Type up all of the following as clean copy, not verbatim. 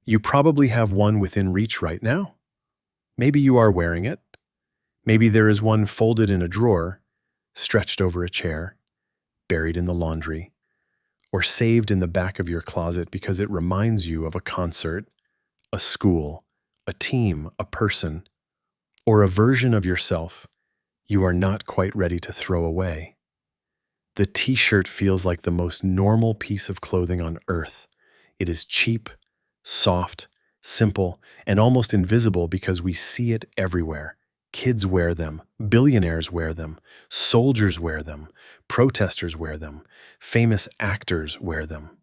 You probably have one within reach right now. Maybe you are wearing it. Maybe there is one folded in a drawer, stretched over a chair, buried in the laundry, or saved in the back of your closet because it reminds you of a concert, a school, a team, a person, or a version of yourself you are not quite ready to throw away. The t-shirt feels like the most normal piece of clothing on earth. It is cheap, soft, simple, and almost invisible because we see it everywhere. Kids wear them, billionaires wear them, soldiers wear them, protesters wear them, famous actors wear them.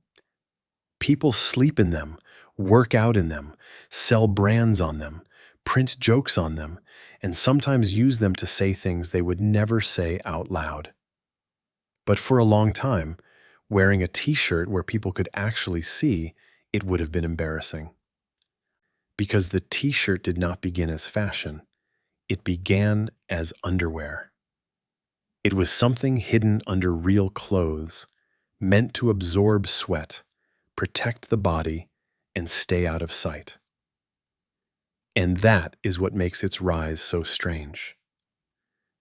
People sleep in them, work out in them, sell brands on them, print jokes on them, and sometimes use them to say things they would never say out loud. But for a long time, wearing a t-shirt where people could actually see, it would have been embarrassing. Because the t-shirt did not begin as fashion, it began as underwear. It was something hidden under real clothes, meant to absorb sweat, protect the body, and stay out of sight. And that is what makes its rise so strange.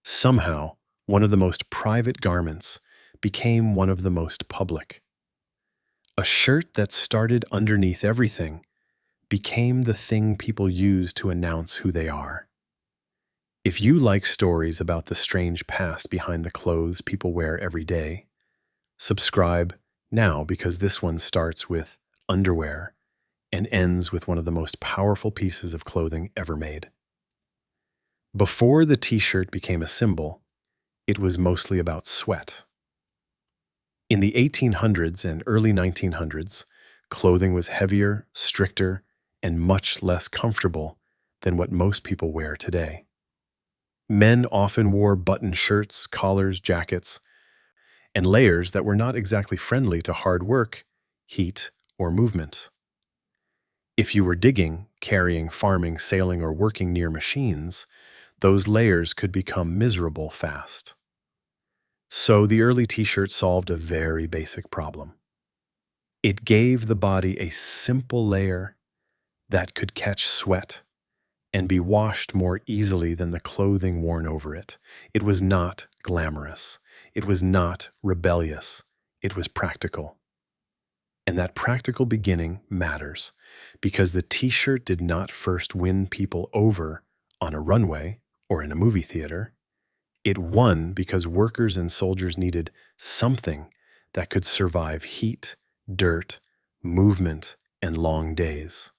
Somehow, one of the most private garments became one of the most public. A shirt that started underneath everything became the thing people use to announce who they are. If you like stories about the strange past behind the clothes people wear every day, subscribe now because this one starts with underwear and ends with one of the most powerful pieces of clothing ever made. Before the t-shirt became a symbol, it was mostly about sweat. In the 1800s and early 1900s, clothing was heavier, stricter, and much less comfortable than what most people wear today. Men often wore button shirts, collars, jackets, and layers that were not exactly friendly to hard work, heat, or movement. If you were digging, carrying, farming, sailing, or working near machines, those layers could become miserable fast. So the early t-shirt solved a very basic problem. It gave the body a simple layer that could catch sweat and be washed more easily than the clothing worn over it. It was not glamorous. It was not rebellious. It was practical. And that practical beginning matters because the t-shirt did not first win people over on a runway or in a movie theater. It won because workers and soldiers needed something that could survive heat, dirt, movement, and long days.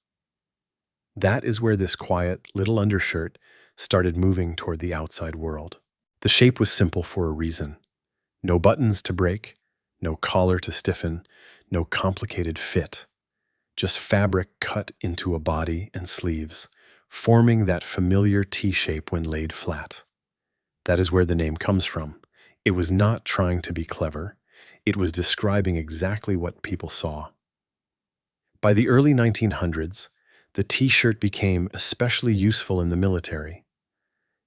That is where this quiet little undershirt started moving toward the outside world. The shape was simple for a reason. No buttons to break, no collar to stiffen, no complicated fit. Just fabric cut into a body and sleeves, forming that familiar T-shape when laid flat. That is where the name comes from. It was not trying to be clever. It was describing exactly what people saw. By the early 1900s, the T-shirt became especially useful in the military.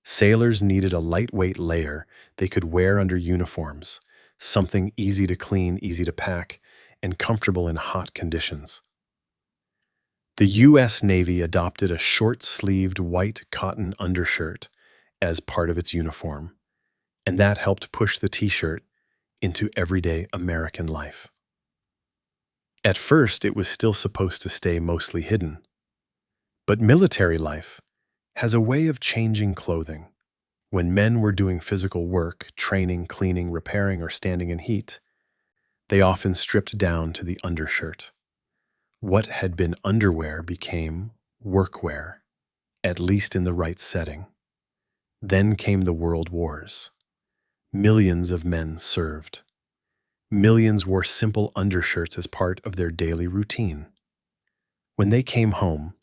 Sailors needed a lightweight layer they could wear under uniforms, something easy to clean, easy to pack, and comfortable in hot conditions. The U.S. Navy adopted a short-sleeved white cotton undershirt as part of its uniform, and that helped push the T-shirt into everyday American life. At first, it was still supposed to stay mostly hidden, but military life has a way of changing clothing. When men were doing physical work, training, cleaning, repairing, or standing in heat, they often stripped down to the undershirt. What had been underwear became workwear, at least in the right setting. Then came the World Wars. Millions of men served. Millions wore simple undershirts as part of their daily routine. When they came home,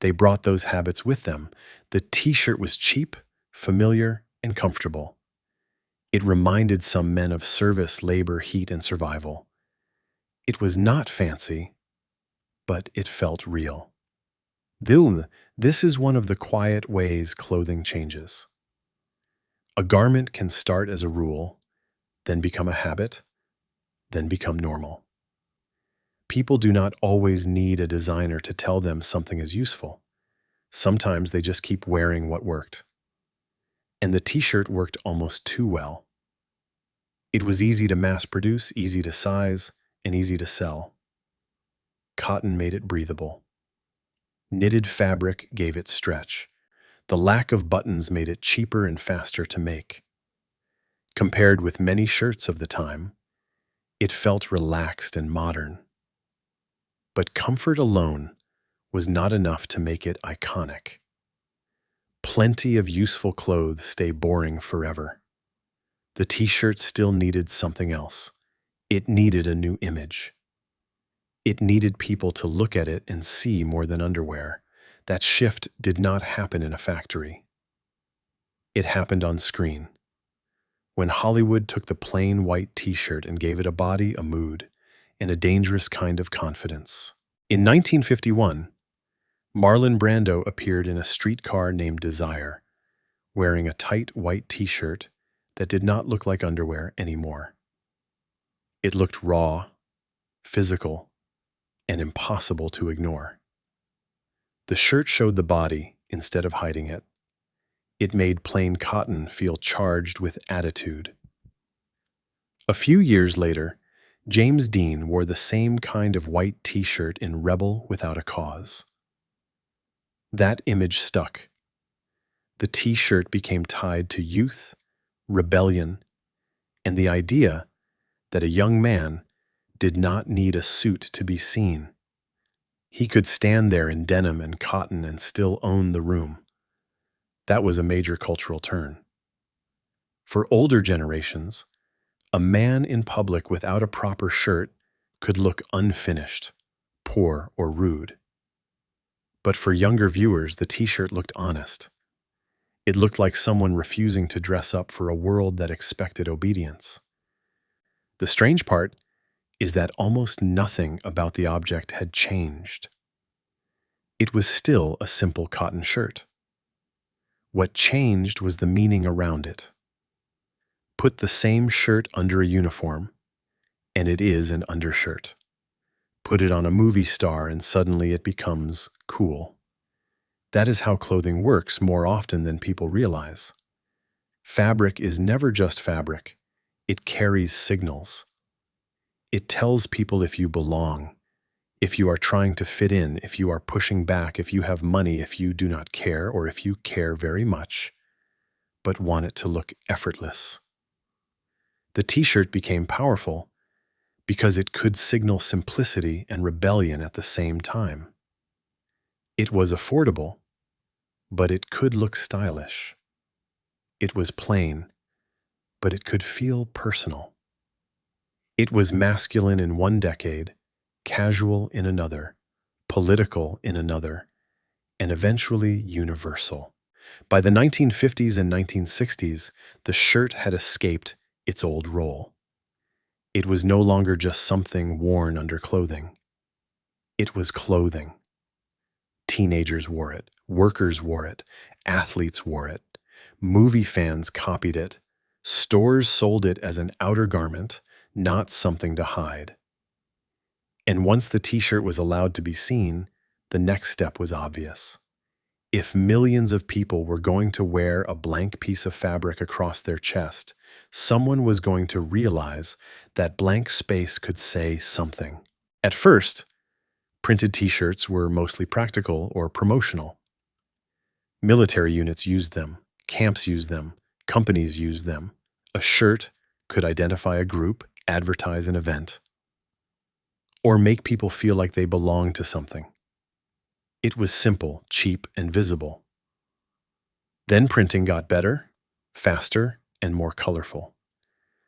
they brought those habits with them. The t-shirt was cheap, familiar, and comfortable. It reminded some men of service, labor, heat, and survival. It was not fancy, but it felt real. This is one of the quiet ways clothing changes. A garment can start as a rule, then become a habit, then become normal. People do not always need a designer to tell them something is useful. Sometimes they just keep wearing what worked. And the t-shirt worked almost too well. It was easy to mass produce, easy to size, and easy to sell. Cotton made it breathable. Knitted fabric gave it stretch. The lack of buttons made it cheaper and faster to make. Compared with many shirts of the time, it felt relaxed and modern. But comfort alone was not enough to make it iconic. Plenty of useful clothes stay boring forever. The t-shirt still needed something else. It needed a new image. It needed people to look at it and see more than underwear. That shift did not happen in a factory. It happened on screen. When Hollywood took the plain white t-shirt and gave it a body, a mood, and a dangerous kind of confidence. In 1951, Marlon Brando appeared in A Streetcar Named Desire, wearing a tight white t-shirt that did not look like underwear anymore. It looked raw, physical, and impossible to ignore. The shirt showed the body instead of hiding it. It made plain cotton feel charged with attitude. A few years later, James Dean wore the same kind of white t-shirt in Rebel Without a Cause. That image stuck. The t-shirt became tied to youth, rebellion, and the idea that a young man did not need a suit to be seen. He could stand there in denim and cotton and still own the room. That was a major cultural turn. For older generations, a man in public without a proper shirt could look unfinished, poor, or rude. But for younger viewers, the t-shirt looked honest. It looked like someone refusing to dress up for a world that expected obedience. The strange part is that almost nothing about the object had changed. It was still a simple cotton shirt. What changed was the meaning around it. Put the same shirt under a uniform, and it is an undershirt. Put it on a movie star, and suddenly it becomes cool. That is how clothing works more often than people realize. Fabric is never just fabric. It carries signals. It tells people if you belong, if you are trying to fit in, if you are pushing back, if you have money, if you do not care, or if you care very much, but want it to look effortless. The t-shirt became powerful because it could signal simplicity and rebellion at the same time. It was affordable, but it could look stylish. It was plain, but it could feel personal. It was masculine in one decade, casual in another, political in another, and eventually universal. By the 1950s and 1960s, the shirt had escaped its old role. It was no longer just something worn under clothing. It was clothing. Teenagers wore it, workers wore it, athletes wore it, movie fans copied it, stores sold it as an outer garment, not something to hide. And once the t-shirt was allowed to be seen, the next step was obvious. If millions of people were going to wear a blank piece of fabric across their chest, someone was going to realize that blank space could say something. At first, printed t-shirts were mostly practical or promotional. Military units used them, camps used them, companies used them. A shirt could identify a group, advertise an event, or make people feel like they belonged to something. It was simple, cheap, and visible. Then printing got better, faster, and more colorful.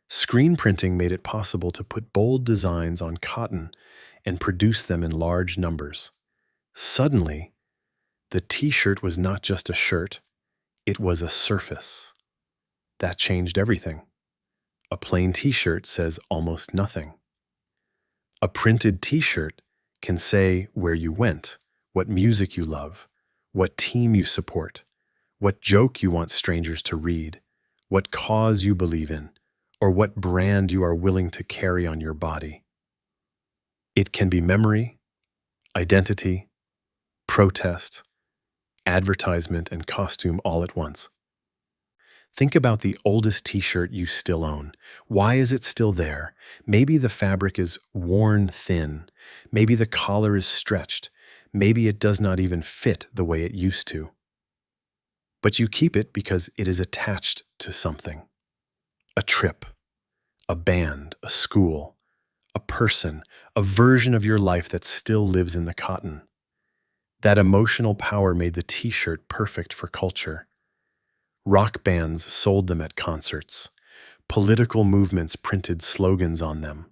Screen printing made it possible to put bold designs on cotton and produce them in large numbers. Suddenly, the t-shirt was not just a shirt, it was a surface. That changed everything. A plain t-shirt says almost nothing. A printed t-shirt can say where you went, what music you love, what team you support, what joke you want strangers to read, what cause you believe in, or what brand you are willing to carry on your body. It can be memory, identity, protest, advertisement, and costume all at once. Think about the oldest t-shirt you still own. Why is it still there? Maybe the fabric is worn thin. Maybe the collar is stretched. Maybe it does not even fit the way it used to. But you keep it because it is attached to something. A trip, a band, a school, a person, a version of your life that still lives in the cotton. That emotional power made the t-shirt perfect for culture. Rock bands sold them at concerts. Political movements printed slogans on them.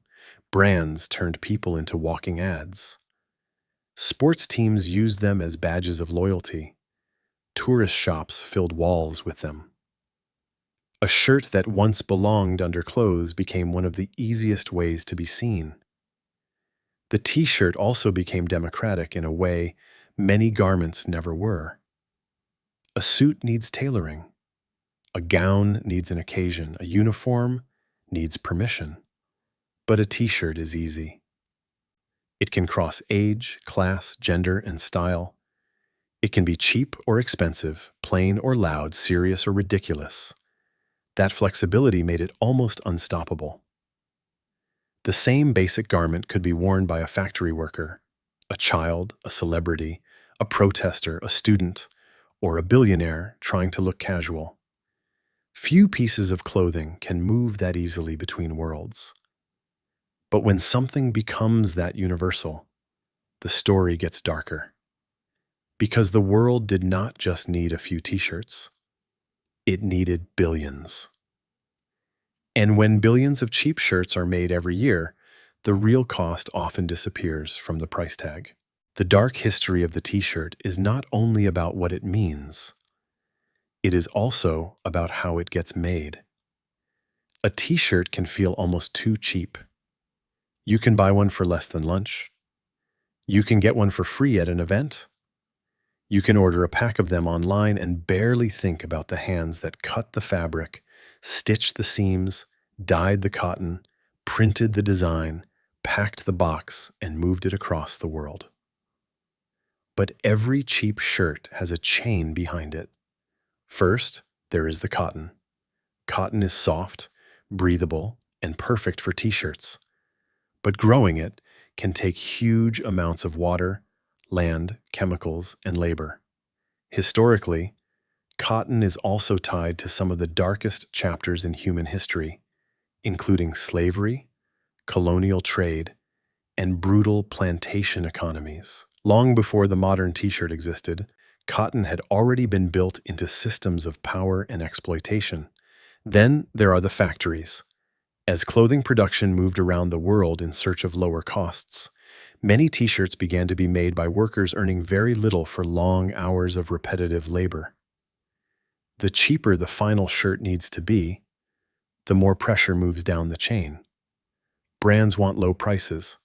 Brands turned people into walking ads. Sports teams used them as badges of loyalty. Tourist shops filled walls with them. A shirt that once belonged under clothes became one of the easiest ways to be seen. The t-shirt also became democratic in a way many garments never were. A suit needs tailoring. A gown needs an occasion. A uniform needs permission. But a t-shirt is easy. It can cross age, class, gender, and style. It can be cheap or expensive, plain or loud, serious or ridiculous. That flexibility made it almost unstoppable. The same basic garment could be worn by a factory worker, a child, a celebrity, a protester, a student, or a billionaire trying to look casual. Few pieces of clothing can move that easily between worlds. But when something becomes that universal, the story gets darker. Because the world did not just need a few t-shirts. It needed billions. And when billions of cheap shirts are made every year, the real cost often disappears from the price tag. The dark history of the t-shirt is not only about what it means, it is also about how it gets made. A t-shirt can feel almost too cheap. You can buy one for less than lunch. You can get one for free at an event. You can order a pack of them online and barely think about the hands that cut the fabric, stitched the seams, dyed the cotton, printed the design, packed the box, and moved it across the world. But every cheap shirt has a chain behind it. First, there is the cotton. Cotton is soft, breathable, and perfect for t-shirts. But growing it can take huge amounts of water, land, chemicals, and labor. Historically, cotton is also tied to some of the darkest chapters in human history, including slavery, colonial trade, and brutal plantation economies. Long before the modern t-shirt existed, cotton had already been built into systems of power and exploitation. Then there are the factories. As clothing production moved around the world in search of lower costs, many t-shirts began to be made by workers earning very little for long hours of repetitive labor. The cheaper the final shirt needs to be, the more pressure moves down the chain. Brands want low prices.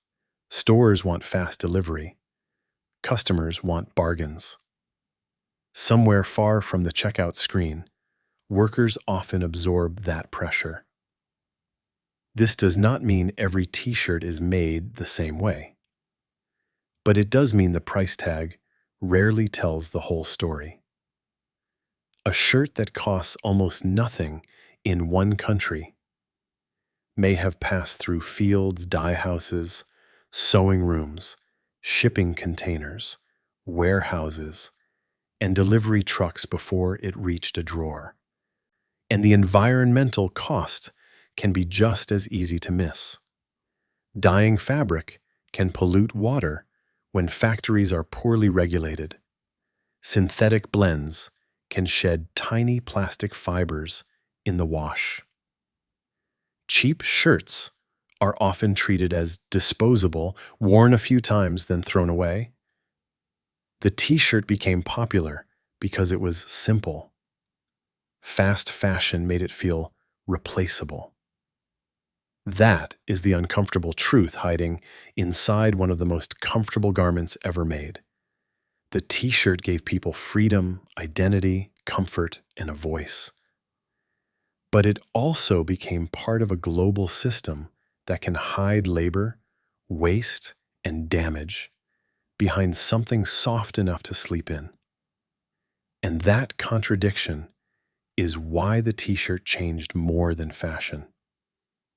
Stores want fast delivery. Customers want bargains. Somewhere far from the checkout screen, workers often absorb that pressure. This does not mean every t-shirt is made the same way. But it does mean the price tag rarely tells the whole story. A shirt that costs almost nothing in one country may have passed through fields, dye houses, sewing rooms, shipping containers, warehouses, and delivery trucks before it reached a drawer. And the environmental cost can be just as easy to miss. Dyeing fabric can pollute water when factories are poorly regulated. Synthetic blends can shed tiny plastic fibers in the wash. Cheap shirts are often treated as disposable, worn a few times, then thrown away. The t-shirt became popular because it was simple. Fast fashion made it feel replaceable. That is the uncomfortable truth hiding inside one of the most comfortable garments ever made. The t-shirt gave people freedom, identity, comfort, and a voice. But it also became part of a global system that can hide labor, waste, and damage behind something soft enough to sleep in. And that contradiction is why the t-shirt changed more than fashion.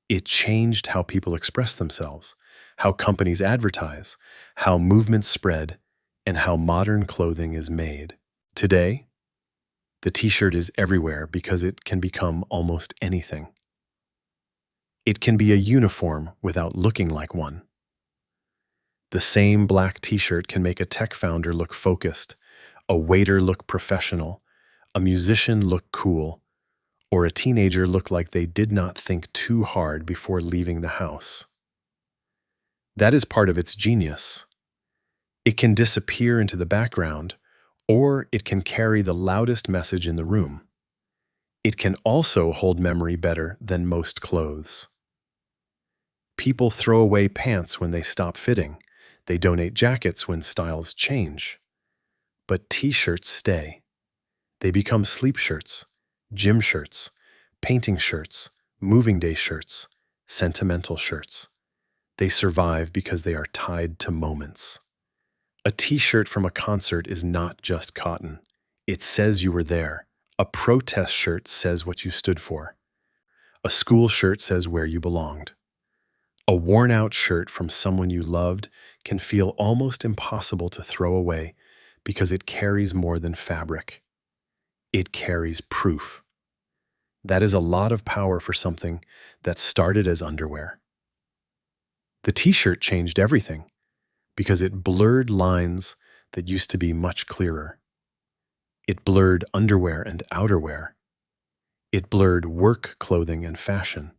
It changed how people express themselves, how companies advertise, how movements spread, and how modern clothing is made. Today, the t-shirt is everywhere because it can become almost anything. It can be a uniform without looking like one. The same black t-shirt can make a tech founder look focused, a waiter look professional, a musician look cool, or a teenager look like they did not think too hard before leaving the house. That is part of its genius. It can disappear into the background, or it can carry the loudest message in the room. It can also hold memory better than most clothes. People throw away pants when they stop fitting. They donate jackets when styles change. But t-shirts stay. They become sleep shirts, gym shirts, painting shirts, moving day shirts, sentimental shirts. They survive because they are tied to moments. A t-shirt from a concert is not just cotton. It says you were there. A protest shirt says what you stood for. A school shirt says where you belonged. A worn-out shirt from someone you loved can feel almost impossible to throw away because it carries more than fabric. It carries proof. That is a lot of power for something that started as underwear. The t-shirt changed everything because it blurred lines that used to be much clearer. It blurred underwear and outerwear. It blurred work clothing and fashion.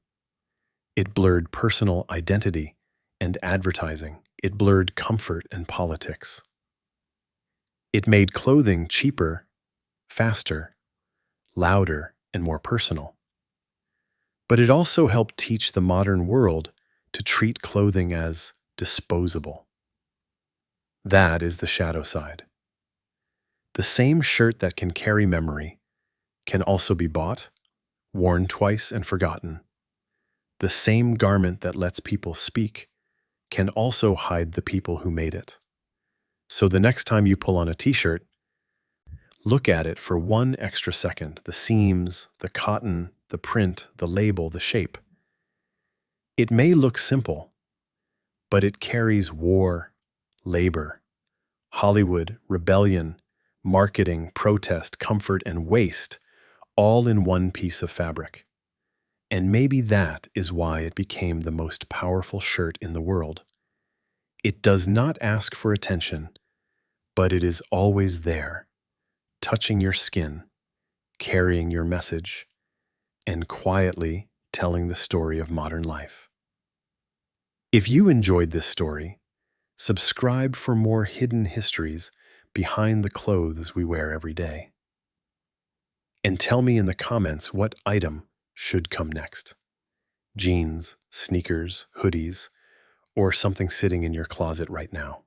It blurred personal identity and advertising. It blurred comfort and politics. It made clothing cheaper, faster, louder, and more personal. But it also helped teach the modern world to treat clothing as disposable. That is the shadow side. The same shirt that can carry memory can also be bought, worn twice and forgotten. The same garment that lets people speak can also hide the people who made it. So the next time you pull on a t-shirt, look at it for 1 extra second. The seams, the cotton, the print, the label, the shape. It may look simple, but it carries war, labor, Hollywood, rebellion, marketing, protest, comfort, and waste, all in one piece of fabric. And maybe that is why it became the most powerful shirt in the world. It does not ask for attention, but it is always there, touching your skin, carrying your message, and quietly telling the story of modern life. If you enjoyed this story, subscribe for more hidden histories behind the clothes we wear every day. And tell me in the comments what item should come next. Jeans, sneakers, hoodies, or something sitting in your closet right now.